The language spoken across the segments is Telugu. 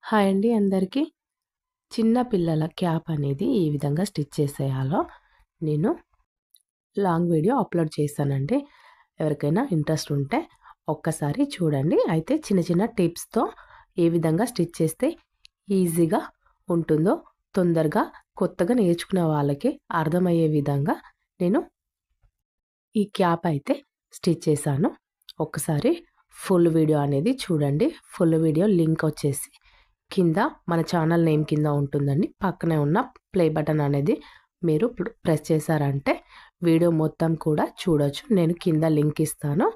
హాయ్ అండి అందరికీ. చిన్న పిల్లల క్యాప్ అనేది ఏ విధంగా స్టిచ్ చేసేయాలో నేను లాంగ్ వీడియో అప్లోడ్ చేశానండి. ఎవరికైనా ఇంట్రెస్ట్ ఉంటే ఒక్కసారి చూడండి. అయితే చిన్న చిన్న టిప్స్తో ఏ విధంగా స్టిచ్ చేస్తే ఈజీగా ఉంటుందో, తొందరగా కొత్తగా నేర్చుకునే వాళ్ళకి అర్థమయ్యే విధంగా నేను ఈ క్యాప్ అయితే స్టిచ్ చేశాను. ఒక్కసారి ఫుల్ వీడియో అనేది చూడండి. ఫుల్ వీడియో లింక్ వచ్చేసి కింద మన ఛానల్ నేమ్ కింద ఉంటుందండి. పక్కనే ఉన్న ప్లే బటన్ అనేది మీరు ప్రెస్ చేశారంటే వీడియో మొత్తం కూడా చూడొచ్చు. నేను కింద లింక్ ఇస్తాను.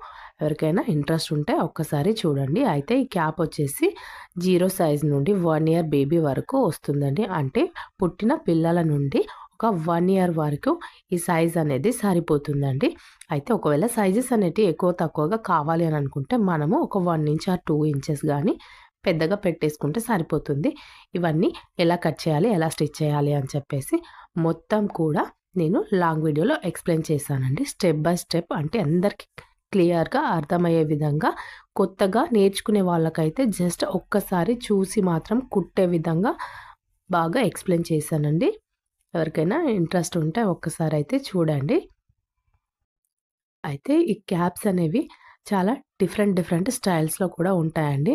ఎవరికైనా ఇంట్రెస్ట్ ఉంటే ఒక్కసారి చూడండి. అయితే ఈ క్యాప్ వచ్చేసి 0 సైజ్ నుండి 1 ఇయర్ బేబీ వరకు వస్తుందండి. అంటే పుట్టిన పిల్లల నుండి ఒక 1 ఇయర్ వరకు ఈ సైజ్ అనేది సరిపోతుందండి. అయితే ఒకవేళ సైజెస్ అనేటివి ఎక్కువ తక్కువగా కావాలి అని అనుకుంటే మనము ఒక 1 ఇంచ్ ఆర్ 2 ఇంచెస్ కానీ పెద్దగా పెట్టేసుకుంటే సరిపోతుంది. ఇవన్నీ ఎలా కట్ చేయాలి, ఎలా స్టిచ్ చేయాలి అని చెప్పేసి మొత్తం కూడా నేను లాంగ్ వీడియోలో ఎక్స్ప్లెయిన్ చేశానండి. స్టెప్ బై స్టెప్, అంటే అందరికీ క్లియర్గా అర్థమయ్యే విధంగా. కొత్తగా నేర్చుకునే వాళ్ళకైతే జస్ట్ ఒక్కసారి చూసి మాత్రం కుట్టే విధంగా బాగా ఎక్స్ప్లెయిన్ చేశానండి. ఎవరికైనా ఇంట్రెస్ట్ ఉంటే ఒక్కసారి అయితే చూడండి. అయితే ఈ క్యాప్స్ అనేవి చాలా డిఫరెంట్ స్టైల్స్లో కూడా ఉంటాయండి.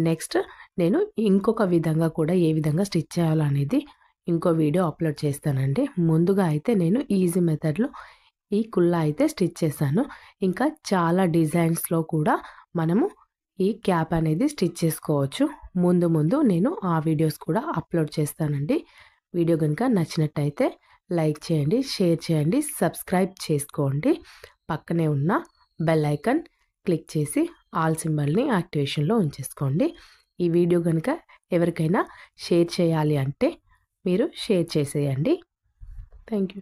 నెక్స్ట్ నేను ఇంకొక విధంగా కూడా ఏ విధంగా స్టిచ్ చేయాలనేది ఇంకో వీడియో అప్లోడ్ చేస్తానండి. ముందుగా అయితే నేను ఈజీ మెథడ్లో ఈ కుల్లా అయితే స్టిచ్ చేశాను. ఇంకా చాలా డిజైన్స్లో కూడా మనము ఈ క్యాప్ అనేది స్టిచ్ చేసుకోవచ్చు. ముందు నేను ఆ వీడియోస్ కూడా అప్లోడ్ చేస్తానండి. వీడియో కనుక నచ్చినట్టయితే లైక్ చేయండి, షేర్ చేయండి, సబ్స్క్రైబ్ చేసుకోండి. పక్కనే ఉన్న బెల్ ఐకాన్ క్లిక్ చేసి ఆల్ సింబల్ని యాక్టివేషన్లో ఉంచేసుకోండి. ఈ వీడియో కనుక ఎవరికైనా షేర్ చేయాలి అంటే మీరు షేర్ చేసేయండి. Thank you.